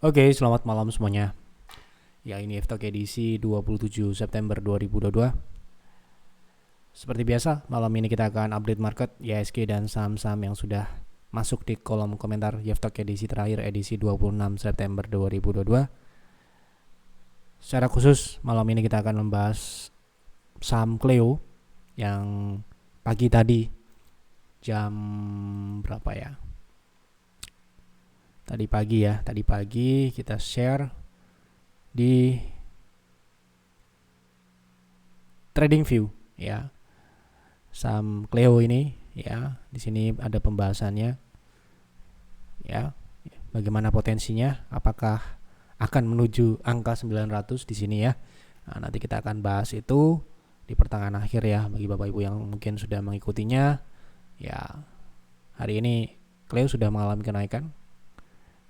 Oke, selamat malam semuanya. Ya, ini F-Talk edisi 27 September 2022. Seperti biasa, malam ini kita akan update market, IHSG dan saham-saham yang sudah masuk di kolom komentar F-Talk edisi terakhir edisi 26 September 2022. Secara khusus, malam ini kita akan membahas saham Cleo yang pagi tadi jam berapa ya? Tadi pagi kita share di TradingView ya. Saham Cleo ini ya, di sini ada pembahasannya ya. Bagaimana potensinya? Apakah akan menuju angka 900 di sini ya? Nah, nanti kita akan bahas itu di pertengahan akhir ya bagi Bapak Ibu yang mungkin sudah mengikutinya. Ya, hari ini Cleo sudah mengalami kenaikan.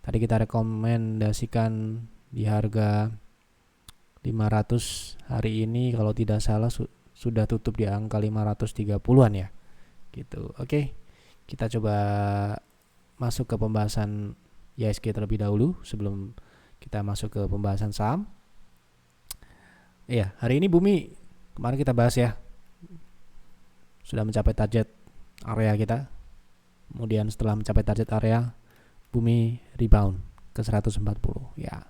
Tadi kita rekomendasikan di harga 500, hari ini kalau tidak salah sudah tutup di angka 530-an ya. Gitu. Oke. Kita coba masuk ke pembahasan IHSG terlebih dahulu sebelum kita masuk ke pembahasan saham. Iya, hari ini bumi kemarin kita bahas ya. Sudah mencapai target area kita. Kemudian setelah mencapai target area, bumi rebound ke 140 ya.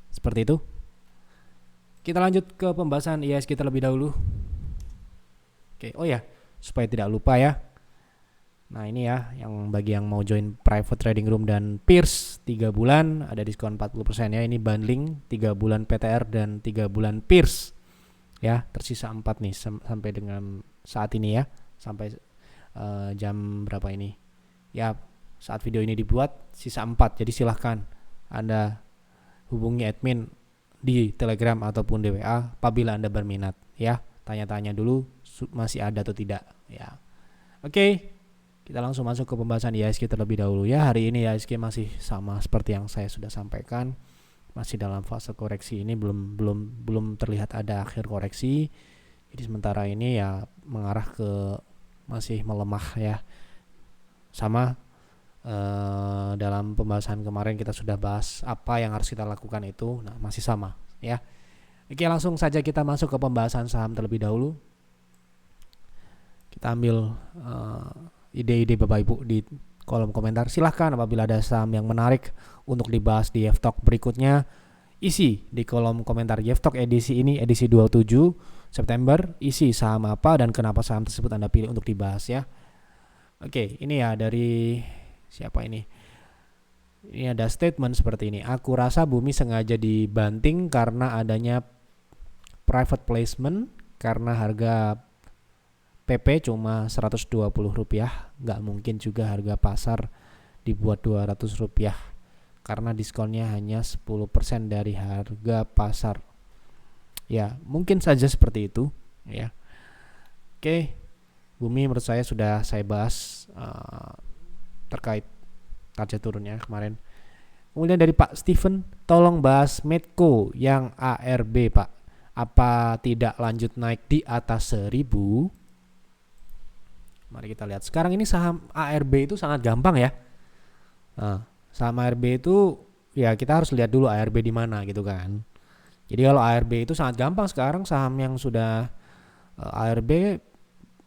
Seperti itu. Kita lanjut ke pembahasan IHSG terlebih dahulu. Oke, oh ya, supaya tidak lupa ya. Nah, ini ya, yang bagi yang mau join private trading room dan Pierce 3 bulan ada diskon 40% ya. Ini bundling 3 bulan PTR dan 3 bulan Pierce. Ya, tersisa 4 nih sampai dengan saat ini ya. Sampai jam berapa ini? Ya, saat video ini dibuat sisa 4. Jadi silahkan Anda hubungi admin di Telegram ataupun di WA apabila Anda berminat ya. Tanya-tanya dulu masih ada atau tidak ya. Oke. Kita langsung masuk ke pembahasan IHSG terlebih dahulu ya. Hari ini IHSG masih sama seperti yang saya sudah sampaikan. Masih dalam fase koreksi ini belum terlihat ada akhir koreksi. Jadi sementara ini ya mengarah ke masih melemah ya. Sama dalam pembahasan kemarin kita sudah bahas apa yang harus kita lakukan itu. Nah, masih sama ya. Oke, langsung saja kita masuk ke pembahasan saham terlebih dahulu. Kita ambil ide-ide Bapak Ibu di kolom komentar. Silahkan apabila ada saham yang menarik untuk dibahas di F-Talk berikutnya, isi di kolom komentar F-Talk edisi ini, edisi 27 September. Isi saham apa dan kenapa saham tersebut Anda pilih untuk dibahas ya. Oke, ini ya dari siapa ini? Ini ada statement seperti ini. Aku rasa bumi sengaja dibanting karena adanya private placement, karena harga PP cuma Rp120, nggak mungkin juga harga pasar dibuat Rp200 karena diskonnya hanya 10% dari harga pasar. Ya, mungkin saja seperti itu ya. Oke, bumi menurut saya sudah saya bahas terkait target turunnya kemarin. Kemudian dari Pak Steven, tolong bahas Medco yang ARB Pak. Apa tidak lanjut naik di atas 1000? Mari kita lihat. Sekarang ini saham ARB itu sangat gampang ya. Nah, saham ARB itu ya kita harus lihat dulu ARB di mana gitu kan. Jadi kalau ARB itu sangat gampang sekarang saham yang sudah ARB,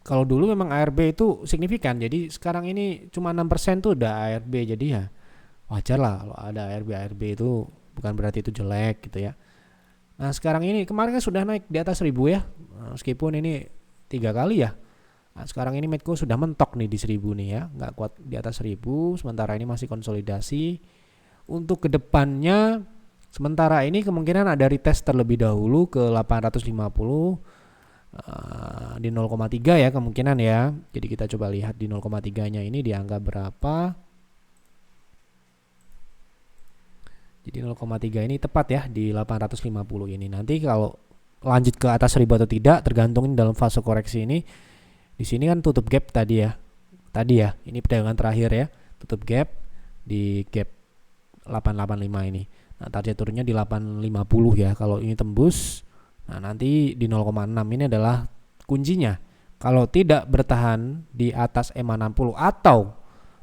kalau dulu memang ARB itu signifikan. Jadi sekarang ini cuma 6% tuh udah ARB. Jadi ya wajar lah kalau ada ARB itu bukan berarti itu jelek gitu ya. Nah, sekarang ini kemarin kan sudah naik di atas 1000 ya. Meskipun ini 3 kali ya. Nah, sekarang ini Medco sudah mentok nih di 1000 nih ya, nggak kuat di atas 1000. Sementara ini masih konsolidasi. Untuk kedepannya, sementara ini kemungkinan ada retest terlebih dahulu ke 850 di 0,3 ya kemungkinan ya. Jadi kita coba lihat di 0,3-nya ini di angka berapa. Jadi 0,3 ini tepat ya di 850 ini. Nanti kalau lanjut ke atas 1000 atau tidak tergantung dalam fase koreksi ini. Di sini kan tutup gap tadi ya. Ini perdagangan terakhir ya. Tutup gap di gap 885 ini. Nah, target turunnya di 850 ya. Kalau ini tembus, nah nanti di 0,6 ini adalah kuncinya. Kalau tidak bertahan di atas EMA 60 atau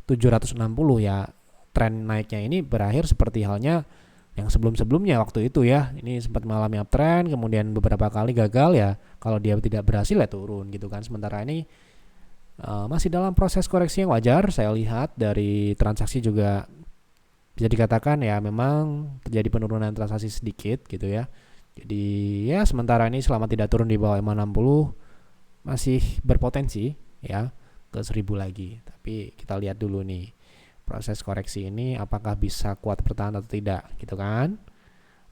760 ya tren naiknya ini berakhir seperti halnya yang sebelum-sebelumnya waktu itu ya. Ini sempat mengalami uptrend, kemudian beberapa kali gagal ya. Kalau dia tidak berhasil ya turun gitu kan. Sementara ini masih dalam proses koreksi yang wajar. Saya lihat dari transaksi juga bisa dikatakan ya memang terjadi penurunan transaksi sedikit gitu ya. Jadi ya sementara ini selama tidak turun di bawah 560 masih berpotensi ya ke 1000 lagi. Tapi kita lihat dulu nih proses koreksi ini apakah bisa kuat bertahan atau tidak gitu kan.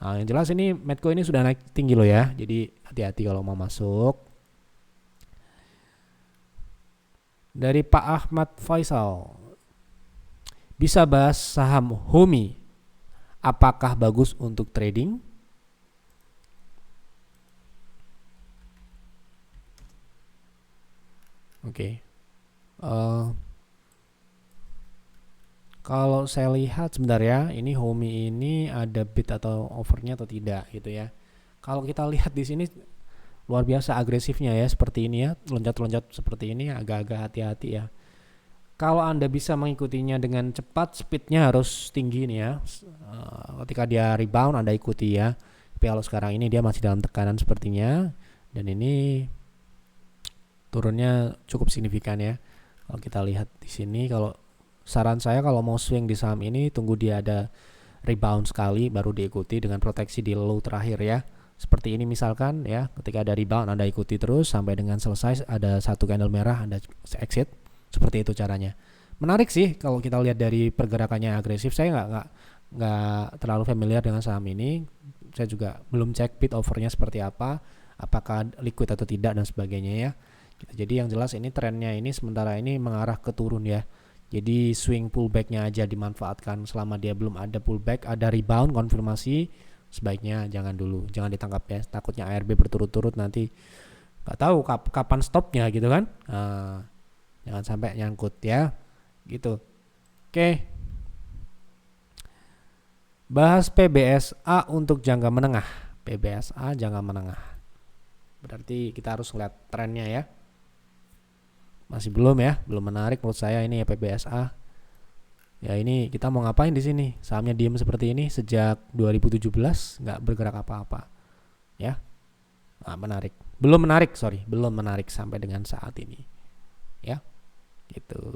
Nah, yang jelas ini Medco ini sudah naik tinggi loh ya. Jadi hati-hati kalau mau masuk. Dari Pak Ahmad Faisal, bisa bahas saham Homi, apakah bagus untuk trading? Oke. Kalau saya lihat sebentar ya, ini Homi ini ada bid atau overnya atau tidak gitu ya. Kalau kita lihat di sini luar biasa agresifnya ya, seperti ini ya, loncat-loncat seperti ini, agak-agak hati-hati ya. Kalau Anda bisa mengikutinya dengan cepat, speednya harus tinggi nih ya. Ketika dia rebound Anda ikuti ya. Tapi kalau sekarang ini dia masih dalam tekanan sepertinya, dan ini turunnya cukup signifikan ya. Kalau kita lihat di sini, kalau saran saya kalau mau swing di saham ini tunggu dia ada rebound sekali baru diikuti dengan proteksi di low terakhir ya. Seperti ini misalkan ya, ketika ada rebound Anda ikuti terus sampai dengan selesai, ada satu candle merah Anda exit. Seperti itu caranya. Menarik sih kalau kita lihat dari pergerakannya agresif. Saya nggak terlalu familiar dengan saham ini. Saya juga belum cek bid overnya seperti apa, apakah liquid atau tidak dan sebagainya ya. Jadi yang jelas ini trennya ini sementara ini mengarah ke turun ya. Jadi swing pullbacknya aja dimanfaatkan selama dia belum ada pullback, ada rebound konfirmasi. Sebaiknya jangan dulu, jangan ditangkap ya. Takutnya ARB berturut-turut nanti nggak tahu kapan stopnya gitu kan. Jangan sampai nyangkut ya, gitu. Oke. Bahas PBSA untuk jangka menengah. PBSA jangka menengah. Berarti kita harus lihat trennya ya. Masih belum ya, belum menarik menurut saya ini ya PBSA. Ya ini kita mau ngapain di sini? Sahamnya diem seperti ini sejak 2017 nggak bergerak apa-apa, ya. Nah, menarik. Belum menarik sampai dengan saat ini, ya. Gitu.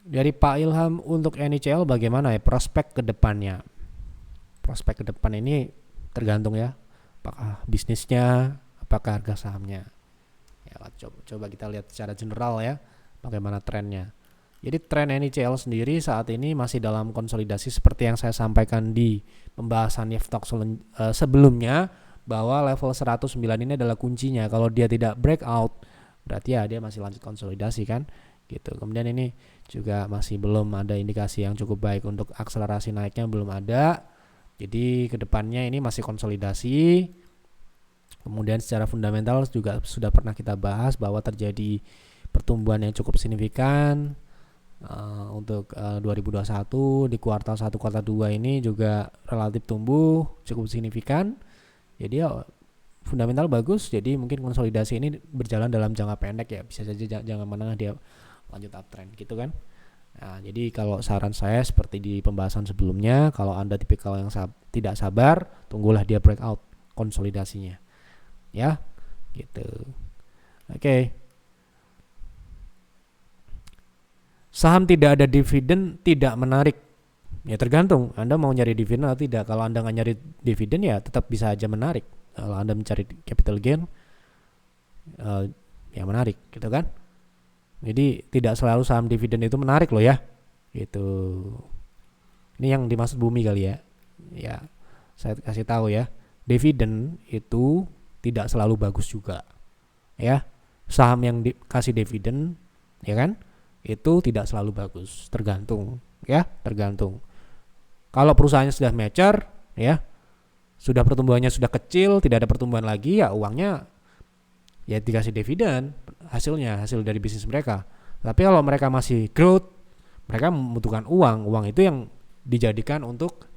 Dari Pak Ilham untuk NICL bagaimana ya prospek ke depannya? Prospek ke depan ini tergantung ya, apakah bisnisnya, apakah harga sahamnya. Ya, coba kita lihat secara general ya. Bagaimana trennya. Jadi tren NICL sendiri saat ini masih dalam konsolidasi seperti yang saya sampaikan di pembahasan Yeftok sebelumnya, bahwa level 109 ini adalah kuncinya. Kalau dia tidak breakout berarti ya dia masih lanjut konsolidasi kan gitu. Kemudian ini juga masih belum ada indikasi yang cukup baik untuk akselerasi naiknya, belum ada. Jadi kedepannya ini masih konsolidasi. Kemudian secara fundamental juga sudah pernah kita bahas bahwa terjadi pertumbuhan yang cukup signifikan untuk 2021 di kuartal 1 kuartal 2 ini juga relatif tumbuh cukup signifikan. Jadi ya fundamental bagus, jadi mungkin konsolidasi ini berjalan dalam jangka pendek ya, bisa saja jangka menengah dia lanjut uptrend gitu kan. Nah, jadi kalau saran saya seperti di pembahasan sebelumnya, kalau Anda tipikal yang tidak sabar, tunggulah dia breakout konsolidasinya. Ya, gitu. Oke. Saham tidak ada dividen tidak menarik. Ya tergantung Anda mau nyari dividen atau tidak. Kalau Anda nggak nyari dividen ya tetap bisa aja menarik. Kalau Anda mencari capital gain ya menarik gitu kan. Jadi tidak selalu saham dividen itu menarik loh ya. Gitu. Ini yang dimaksud Bumi kali ya. Ya, saya kasih tahu ya. Dividen itu tidak selalu bagus juga. Ya. Saham yang dikasih dividen ya kan? Itu tidak selalu bagus, tergantung ya, tergantung. Kalau perusahaannya sudah mature ya, sudah pertumbuhannya sudah kecil, tidak ada pertumbuhan lagi, ya uangnya ya dikasih dividen, hasil dari bisnis mereka. Tapi kalau mereka masih growth, mereka membutuhkan uang itu yang dijadikan untuk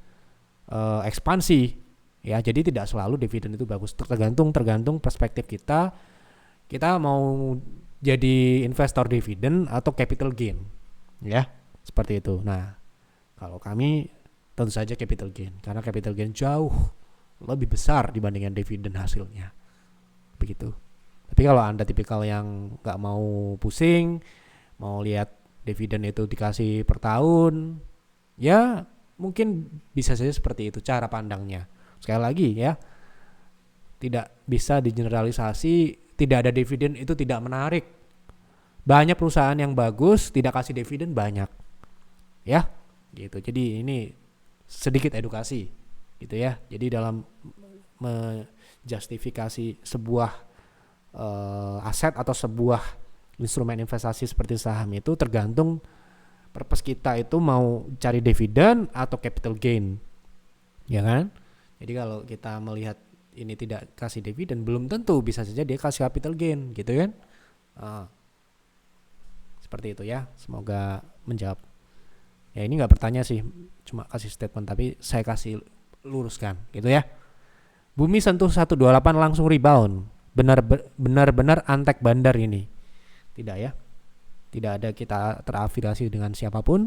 ekspansi ya. Jadi tidak selalu dividen itu bagus, tergantung perspektif kita mau jadi investor dividen atau capital gain, ya seperti itu. Nah, kalau kami tentu saja capital gain, karena capital gain jauh lebih besar dibandingkan dividen hasilnya, begitu. Tapi kalau Anda tipikal yang nggak mau pusing, mau lihat dividen itu dikasih per tahun, ya mungkin bisa saja seperti itu cara pandangnya. Sekali lagi ya, tidak bisa digeneralisasi. Tidak ada dividen itu tidak menarik. Banyak perusahaan yang bagus tidak kasih dividen banyak, ya, gitu. Jadi ini sedikit edukasi, gitu ya. Jadi dalam menjustifikasi sebuah aset atau sebuah instrumen investasi seperti saham itu tergantung purpose kita itu mau cari dividen atau capital gain, ya kan? Jadi kalau kita melihat ini tidak kasih dividen, belum tentu, bisa saja dia kasih capital gain, gitu kan? Seperti itu ya. Semoga menjawab. Ya ini nggak bertanya sih, cuma kasih statement, tapi saya kasih luruskan, gitu ya. Bumi sentuh 128 langsung rebound. Benar-benar antek bandar ini. Tidak ya. Tidak ada kita terafiliasi dengan siapapun.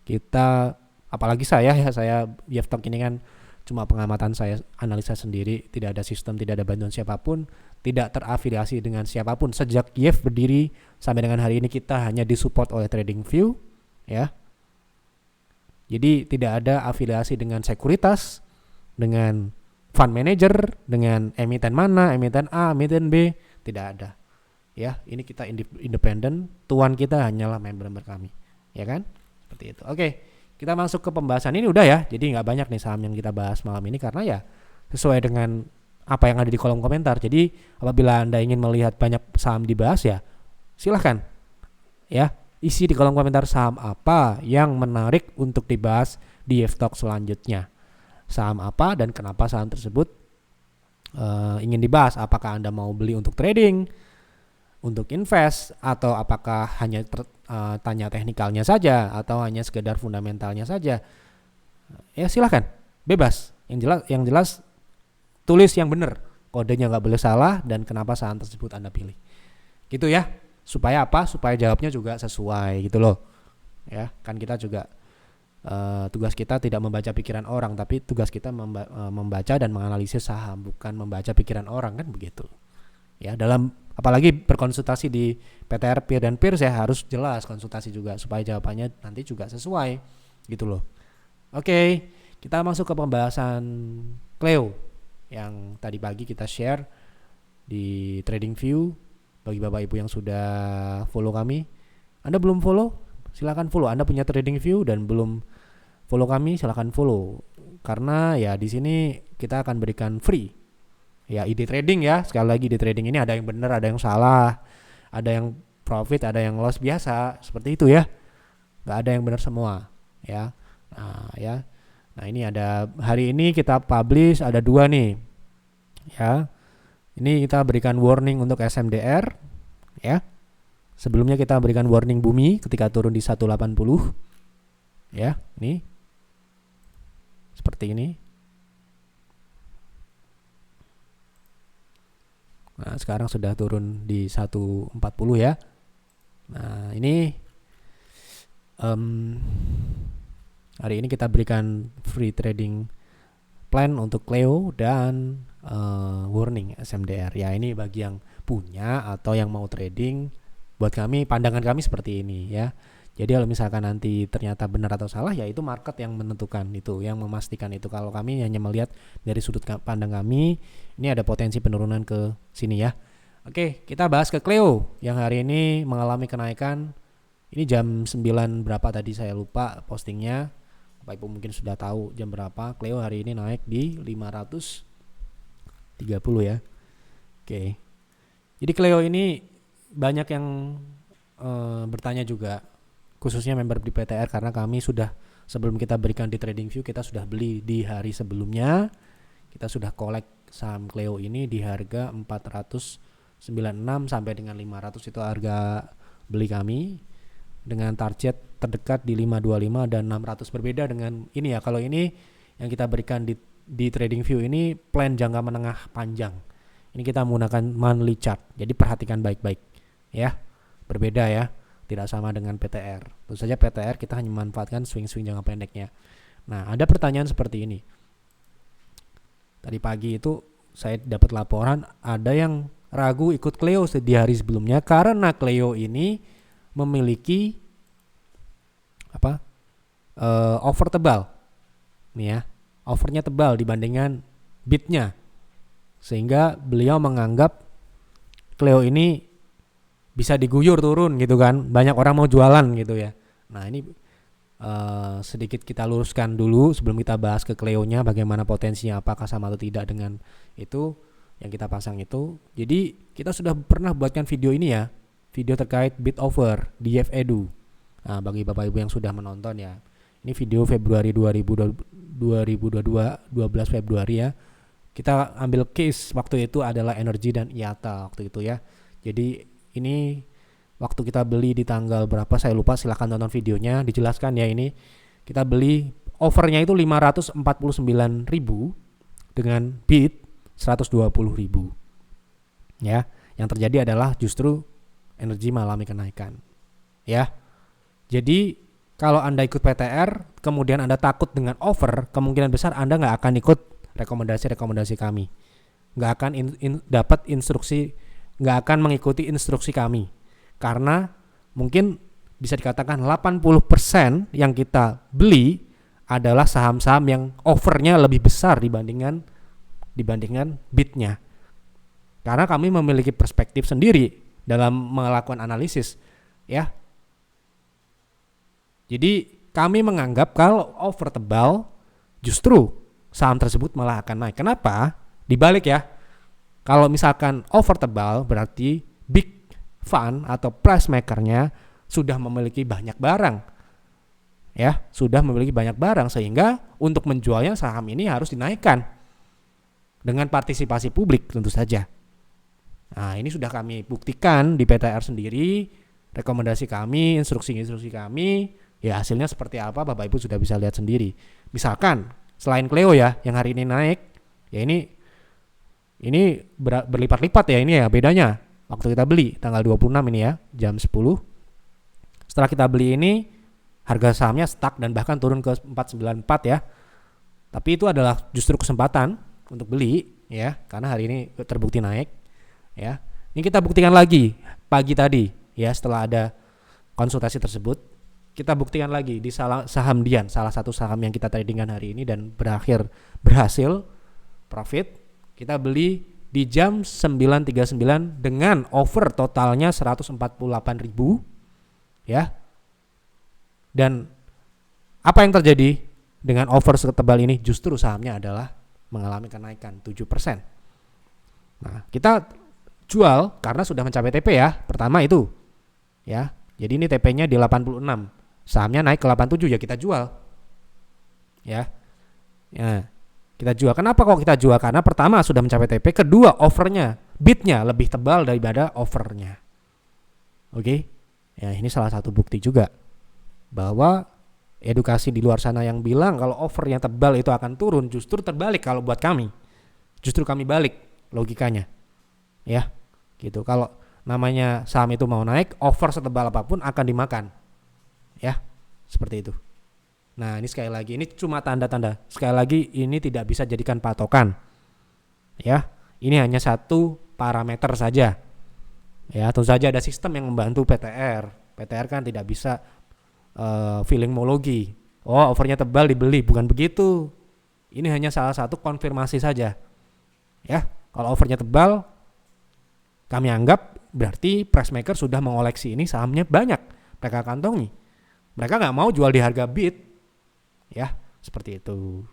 Kita, apalagi saya Yeftok ini kan cuma pengamatan saya, analisa sendiri, tidak ada sistem, tidak ada bantuan siapapun, tidak terafiliasi dengan siapapun. Sejak YEF berdiri sampai dengan hari ini kita hanya disupport oleh TradingView, ya. Jadi tidak ada afiliasi dengan sekuritas, dengan fund manager, dengan emiten mana, emiten A, emiten B, tidak ada. Ya, ini kita independen, tuan kita hanyalah member-member kami, ya kan? Seperti itu. Oke. Kita masuk ke pembahasan ini udah ya. Jadi nggak banyak nih saham yang kita bahas malam ini karena ya sesuai dengan apa yang ada di kolom komentar. Jadi apabila Anda ingin melihat banyak saham dibahas ya silahkan ya, isi di kolom komentar saham apa yang menarik untuk dibahas di Yeftok selanjutnya. Saham apa dan kenapa saham tersebut ingin dibahas. Apakah Anda mau beli untuk trading, untuk invest, atau apakah hanya tanya teknikalnya saja atau hanya sekedar fundamentalnya saja, ya silahkan, bebas. Yang jelas tulis yang benar, kodenya nggak boleh salah, dan kenapa saham tersebut Anda pilih, gitu ya. Supaya apa? Supaya jawabnya juga sesuai, gitu loh ya. Kan kita juga tugas kita tidak membaca pikiran orang, tapi tugas kita membaca dan menganalisis saham, bukan membaca pikiran orang, kan begitu ya. Dalam apalagi berkonsultasi di PTR peer dan peer, saya harus jelas konsultasi juga supaya jawabannya nanti juga sesuai, gitu loh. Oke, kita masuk ke pembahasan Cleo yang tadi pagi kita share di TradingView. Bagi Bapak Ibu yang sudah follow kami, Anda belum follow, silakan follow. Anda punya TradingView dan belum follow kami, silakan follow. Karena ya di sini kita akan berikan free ya ide trading ya. Sekali lagi, di trading ini ada yang benar, ada yang salah, ada yang profit, ada yang loss, biasa seperti itu ya. Gak ada yang benar semua ya. Nah ini ada, hari ini kita publish ada 2 nih ya. Ini kita berikan warning untuk SMDR ya. Sebelumnya kita berikan warning bumi ketika turun di 180 ya. Ini seperti ini. Nah, sekarang sudah turun di 140 ya. Nah, ini hari ini kita berikan free trading plan untuk Cleo dan warning SMDR. Ya, ini bagi yang punya atau yang mau trading. Buat kami, pandangan kami seperti ini ya. Jadi kalau misalkan nanti ternyata benar atau salah, ya itu market yang menentukan itu, yang memastikan itu. Kalau kami hanya melihat dari sudut pandang kami, ini ada potensi penurunan ke sini ya. Oke, kita bahas ke Cleo yang hari ini mengalami kenaikan. Ini jam 9 berapa tadi saya lupa postingnya. Bapak Ibu mungkin sudah tahu jam berapa. Cleo hari ini naik di 530 ya. Oke. Jadi Cleo ini banyak yang bertanya juga, khususnya member di PTR, karena kami sudah, sebelum kita berikan di TradingView, kita sudah beli di hari sebelumnya. Kita sudah collect saham Cleo ini di harga 496 sampai dengan 500, itu harga beli kami, dengan target terdekat di 525 dan 600. Berbeda dengan ini ya. Kalau ini yang kita berikan di TradingView ini plan jangka menengah panjang. Ini kita menggunakan monthly chart. Jadi perhatikan baik-baik ya. berbeda ya, tidak sama dengan PTR. Tentu saja PTR kita hanya memanfaatkan swing-swing jangka pendeknya. Nah, ada pertanyaan seperti ini. Tadi pagi itu saya dapat laporan ada yang ragu ikut Cleo di hari sebelumnya karena Cleo ini memiliki offer tebal. Nih ya, offernya tebal dibandingkan bidnya. Sehingga beliau menganggap Cleo ini bisa diguyur turun gitu kan. Banyak orang mau jualan gitu ya. Nah, ini sedikit kita luruskan dulu sebelum kita bahas ke Cleo-nya, bagaimana potensinya, apakah sama atau tidak dengan itu yang kita pasang itu. Jadi kita sudah pernah buatkan video ini ya, video terkait bid offer di YFEDU. Nah, bagi Bapak Ibu yang sudah menonton ya, ini video Februari 2022, 12 Februari ya. Kita ambil case waktu itu adalah Energi dan IATA waktu itu ya. Jadi ini waktu kita beli di tanggal berapa saya lupa, silahkan tonton videonya, dijelaskan ya. Ini kita beli offernya itu 549.000 dengan bid 120.000 ya. Yang terjadi adalah justru Energi mengalami kenaikan ya. Jadi kalau Anda ikut PTR kemudian Anda takut dengan offer, kemungkinan besar Anda nggak akan ikut rekomendasi kami, nggak akan dapat instruksi, nggak akan mengikuti instruksi kami. Karena mungkin bisa dikatakan 80% yang kita beli adalah saham-saham yang offernya lebih besar dibandingkan bidnya. Karena kami memiliki perspektif sendiri dalam melakukan analisis ya. Jadi kami menganggap kalau offer tebal justru saham tersebut malah akan naik. Kenapa? Dibalik ya. Kalau misalkan offer tebal berarti big fund atau price makernya sudah memiliki banyak barang ya, sudah memiliki banyak barang sehingga untuk menjualnya saham ini harus dinaikkan dengan partisipasi publik tentu saja. Nah, ini sudah kami buktikan di PTR sendiri, rekomendasi kami, instruksi kami, ya hasilnya seperti apa Bapak Ibu sudah bisa lihat sendiri. Misalkan selain Cleo ya yang hari ini naik, ya ini berlipat-lipat ya, ini ya bedanya. Waktu kita beli tanggal 26 ini ya, jam 10. Setelah kita beli ini, harga sahamnya stuck dan bahkan turun ke 494 ya. Tapi itu adalah justru kesempatan untuk beli ya, karena hari ini terbukti naik ya. Ini kita buktikan lagi pagi tadi ya, setelah ada konsultasi tersebut, kita buktikan lagi di saham Dian, salah satu saham yang kita tradingkan hari ini dan berhasil profit. Kita beli di jam 9.39 dengan offer totalnya 148.000 ya. Dan apa yang terjadi dengan offer setebal ini? Justru sahamnya adalah mengalami kenaikan 7%. Nah, kita jual karena sudah mencapai TP ya. Pertama itu ya. Jadi ini TP-nya di 86. Sahamnya naik ke 87 ya kita jual. Ya. Ya. Kita jual. Kenapa kok kita jual? Karena pertama sudah mencapai TP, kedua offernya, bidnya lebih tebal daripada offernya. Oke, ya ini salah satu bukti juga bahwa edukasi di luar sana yang bilang kalau offernya tebal itu akan turun, justru terbalik kalau buat kami. Justru kami balik logikanya, ya, gitu. Kalau namanya saham itu mau naik, offer setebal apapun akan dimakan, ya, seperti itu. Nah, ini sekali lagi, ini cuma tanda-tanda. Sekali lagi, ini tidak bisa jadikan patokan. Ya, ini hanya satu parameter saja. Ya, tentu saja ada sistem yang membantu PTR. PTR kan tidak bisa feelingmologi. Oh, offernya tebal dibeli, bukan begitu. Ini hanya salah satu konfirmasi saja. Ya, kalau offernya tebal, kami anggap berarti price maker sudah mengoleksi ini sahamnya banyak. Mereka kantongi. Mereka nggak mau jual di harga bid. Ya, seperti itu.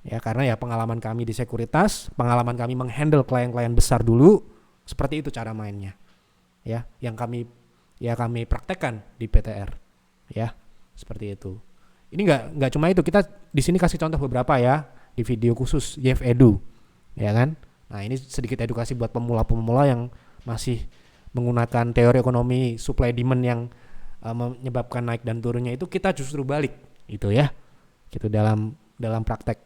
Ya, karena ya pengalaman kami di sekuritas, pengalaman kami menghandle klien-klien besar dulu, seperti itu cara mainnya. Ya, yang kami praktekkan di PTR. Ya, seperti itu. Ini enggak cuma itu, kita di sini kasih contoh beberapa ya di video khusus YFEDU. Ya kan? Nah, ini sedikit edukasi buat pemula-pemula yang masih menggunakan teori ekonomi supply demand yang menyebabkan naik dan turunnya itu, kita justru balik. Itu ya, gitu dalam praktek.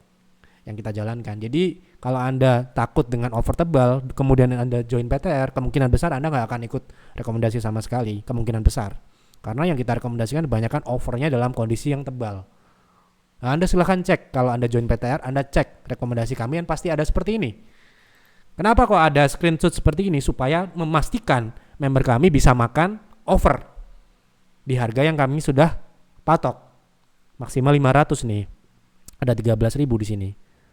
yang kita jalankan. Jadi kalau Anda takut dengan offer tebal, kemudian Anda join PTR, kemungkinan besar Anda nggak akan ikut rekomendasi sama sekali, kemungkinan besar. Karena yang kita rekomendasikan kebanyakan offernya dalam kondisi yang tebal. Nah, Anda silahkan cek, kalau Anda join PTR, Anda cek rekomendasi kami yang pasti ada seperti ini. Kenapa kok ada screenshot seperti ini? Supaya memastikan member kami bisa makan offer di harga yang kami sudah patok. Maksimal 500 nih. Ada 13.000 di sini.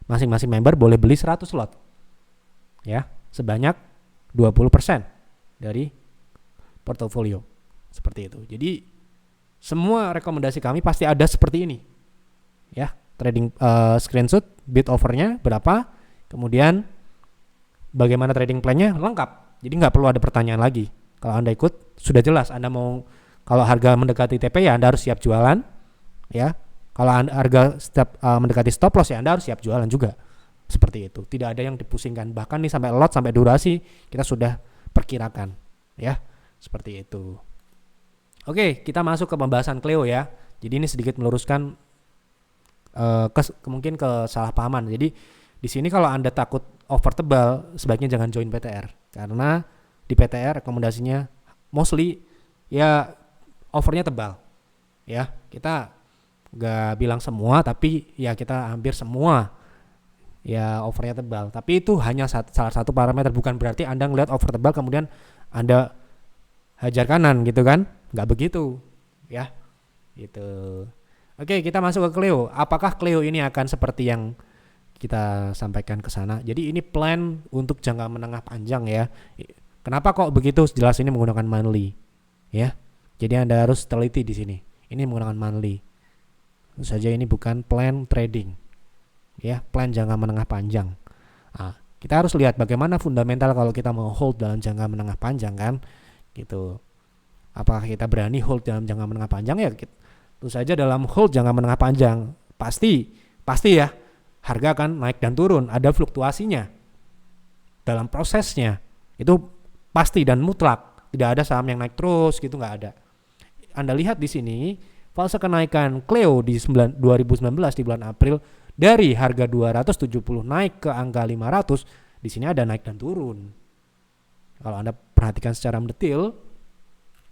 Masing-masing member boleh beli 100 slot. Ya, sebanyak 20% dari portofolio. Seperti itu. Jadi semua rekomendasi kami pasti ada seperti ini. Ya, trading screenshot bid offernya berapa, kemudian bagaimana trading plan-nya lengkap. Jadi nggak perlu ada pertanyaan lagi. Kalau Anda ikut sudah jelas. Anda mau, kalau harga mendekati TP ya Anda harus siap jualan. Ya, kalau harga mendekati stop loss ya Anda harus siap jualan juga. Seperti itu. Tidak ada yang dipusingkan. Bahkan nih sampai lot, sampai durasi kita sudah perkirakan. Ya, seperti itu. Oke, kita masuk ke pembahasan Cleo ya. Jadi ini sedikit meluruskan mungkin kesalahpahaman. Jadi di sini kalau Anda takut offer tebal, sebaiknya jangan join PTR. Karena di PTR rekomendasinya mostly ya offernya tebal. Ya, kita gak bilang semua, tapi ya kita hampir semua ya offernya tebal. Tapi itu hanya salah satu parameter, bukan berarti Anda ngelihat offer tebal kemudian Anda hajar kanan gitu kan. Gak begitu ya gitu. Oke, kita masuk ke Cleo. Apakah Cleo ini akan seperti yang kita sampaikan ke sana? Jadi ini plan untuk jangka menengah panjang ya. Kenapa kok begitu? Jelas ini menggunakan monthly ya. Jadi Anda harus teliti di sini. Ini menggunakan monthly. Tentu saja ini bukan plan trading, ya, plan jangka menengah panjang. Nah, kita harus lihat bagaimana fundamental kalau kita mau hold dalam jangka menengah panjang kan, gitu. Apakah kita berani hold dalam jangka menengah panjang ya? Tentu saja dalam hold jangka menengah panjang pasti ya harga akan naik dan turun, ada fluktuasinya dalam prosesnya. Itu pasti dan mutlak. Tidak ada saham yang naik terus gitu, nggak ada. Anda lihat di sini fase kenaikan Cleo di 2019 di bulan April dari harga 270 naik ke angka 500, di sini ada naik dan turun. Kalau Anda perhatikan secara mendetail.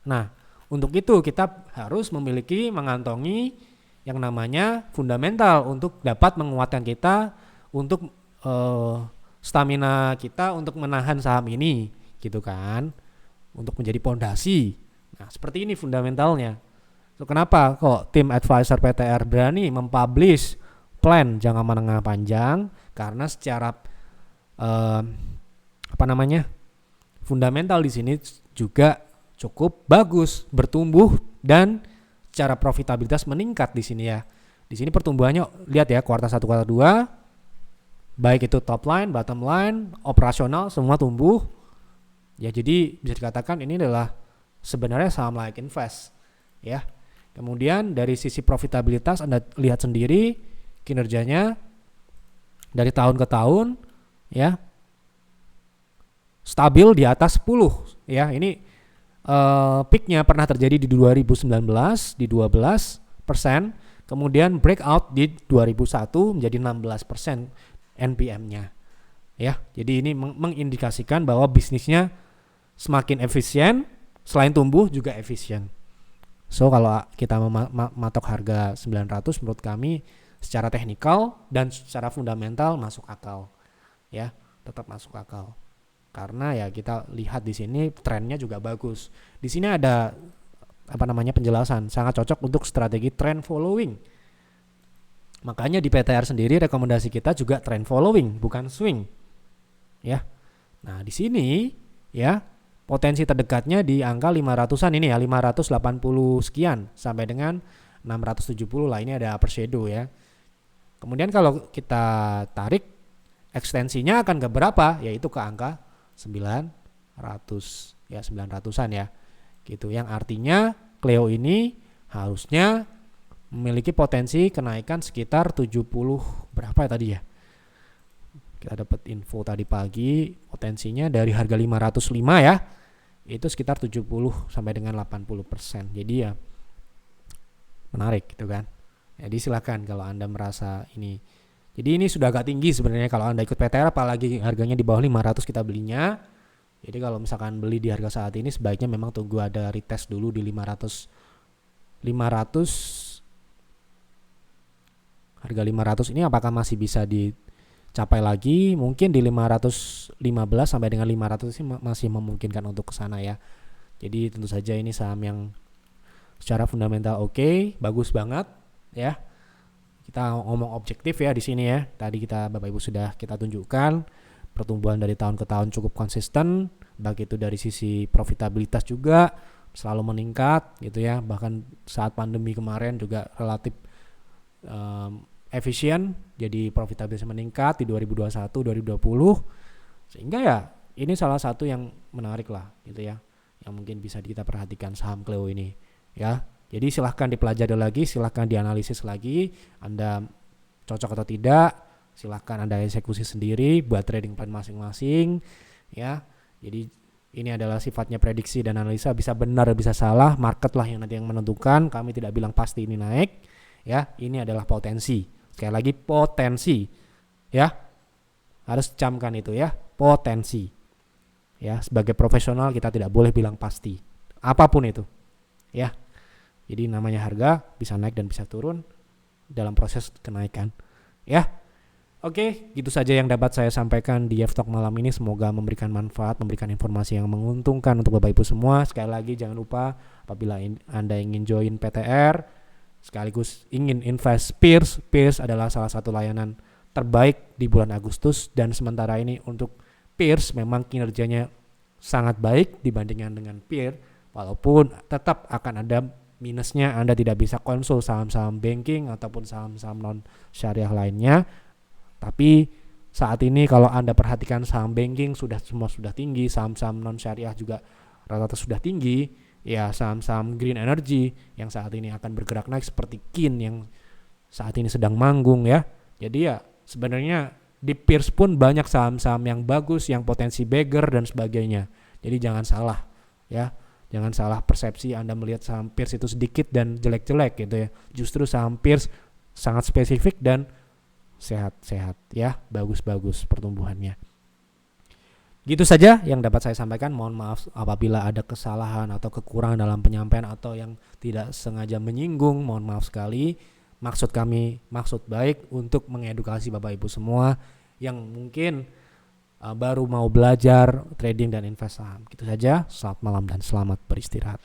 Nah, untuk itu kita harus mengantongi yang namanya fundamental untuk dapat menguatkan kita untuk stamina kita untuk menahan saham ini, gitu kan. Untuk menjadi pondasi. Nah, seperti ini fundamentalnya. So, kenapa kok tim advisor PTR berani mempublish plan jangka menengah panjang? Karena secara fundamental di sini juga cukup bagus, bertumbuh dan secara profitabilitas meningkat di sini ya. Di sini pertumbuhannya lihat ya, kuartal 1, kuartal 2, baik itu top line, bottom line, operasional semua tumbuh. Ya, jadi bisa dikatakan ini adalah sebenarnya saham layak invest ya. Kemudian dari sisi profitabilitas Anda lihat sendiri kinerjanya dari tahun ke tahun ya stabil di atas 10 ya. Ini peaknya pernah terjadi di 2019 di 12%, kemudian breakout di 2001 menjadi 16% NPM-nya ya. Jadi ini mengindikasikan bahwa bisnisnya semakin efisien, selain tumbuh juga efisien. So kalau kita mematok harga 900 menurut kami secara teknikal dan secara fundamental masuk akal. Ya, tetap masuk akal. Karena ya kita lihat di sini trennya juga bagus. Di sini ada penjelasan, sangat cocok untuk strategi trend following. Makanya di PTR sendiri rekomendasi kita juga trend following, bukan swing. Ya. Nah, di sini ya potensi terdekatnya di angka 500-an ini ya, 580 sekian sampai dengan 670 lah, ini ada upper shadow ya. Kemudian kalau kita tarik ekstensinya akan ke berapa? Yaitu ke angka 900 ya, 900-an ya. Gitu, yang artinya Cleo ini harusnya memiliki potensi kenaikan sekitar 70 berapa ya tadi ya? Kita dapat info tadi pagi potensinya dari harga 505 ya. Itu sekitar 70 sampai dengan 80%. Jadi ya menarik gitu kan. Jadi silakan kalau Anda merasa ini Jadi ini sudah agak tinggi sebenarnya kalau Anda ikut PTR, apalagi harganya di bawah 500 kita belinya. Jadi kalau misalkan beli di harga saat ini sebaiknya memang tunggu ada retest dulu di 500 harga 500 ini apakah masih bisa dicapai lagi? Mungkin di 515 sampai dengan 500 sih masih memungkinkan untuk ke sana ya. Jadi tentu saja ini saham yang secara fundamental oke, bagus banget ya. Kita ngomong objektif ya di sini ya. Tadi Bapak Ibu sudah kita tunjukkan pertumbuhan dari tahun ke tahun cukup konsisten, baik itu dari sisi profitabilitas juga selalu meningkat gitu ya. Bahkan saat pandemi kemarin juga relatif efisien, jadi profitabilitas meningkat di 2021, 2020. Sehingga ya ini salah satu yang menarik lah gitu ya, yang mungkin bisa kita perhatikan saham Cleo ini ya. Jadi silahkan dipelajari lagi, silahkan dianalisis lagi, Anda cocok atau tidak, silahkan Anda eksekusi sendiri buat trading plan masing-masing ya. Jadi ini adalah sifatnya prediksi dan analisa, bisa benar bisa salah, market lah yang nanti yang menentukan. Kami tidak bilang pasti ini naik ya, ini adalah potensi. Sekali lagi potensi ya, harus camkan itu ya, potensi ya. Sebagai profesional kita tidak boleh bilang pasti apapun itu ya. Jadi namanya harga bisa naik dan bisa turun dalam proses kenaikan ya. Oke, gitu saja yang dapat saya sampaikan di F-Talk malam ini. Semoga memberikan manfaat, memberikan informasi yang menguntungkan untuk Bapak Ibu semua. Sekali lagi jangan lupa apabila Anda ingin join PTR sekaligus ingin invest Pierce adalah salah satu layanan terbaik di bulan Agustus, dan sementara ini untuk Pierce memang kinerjanya sangat baik dibandingkan dengan peer, walaupun tetap akan ada minusnya, Anda tidak bisa konsul saham-saham banking ataupun saham-saham non syariah lainnya. Tapi saat ini kalau Anda perhatikan saham banking semua sudah tinggi, saham-saham non syariah juga rata-rata sudah tinggi. Ya, saham-saham green energy yang saat ini akan bergerak naik seperti KIN yang saat ini sedang manggung ya. Jadi ya sebenarnya di Pierce pun banyak saham-saham yang bagus, yang potensi bagger dan sebagainya. Jadi jangan salah ya. Jangan salah persepsi Anda melihat saham Pierce itu sedikit dan jelek-jelek gitu ya. Justru saham Pierce sangat spesifik dan sehat-sehat ya, bagus-bagus pertumbuhannya. Gitu saja yang dapat saya sampaikan. Mohon maaf apabila ada kesalahan atau kekurangan dalam penyampaian atau yang tidak sengaja menyinggung. Mohon maaf sekali. Maksud kami maksud baik untuk mengedukasi Bapak Ibu semua yang mungkin baru mau belajar trading dan invest saham. Gitu saja. Selamat malam dan selamat beristirahat.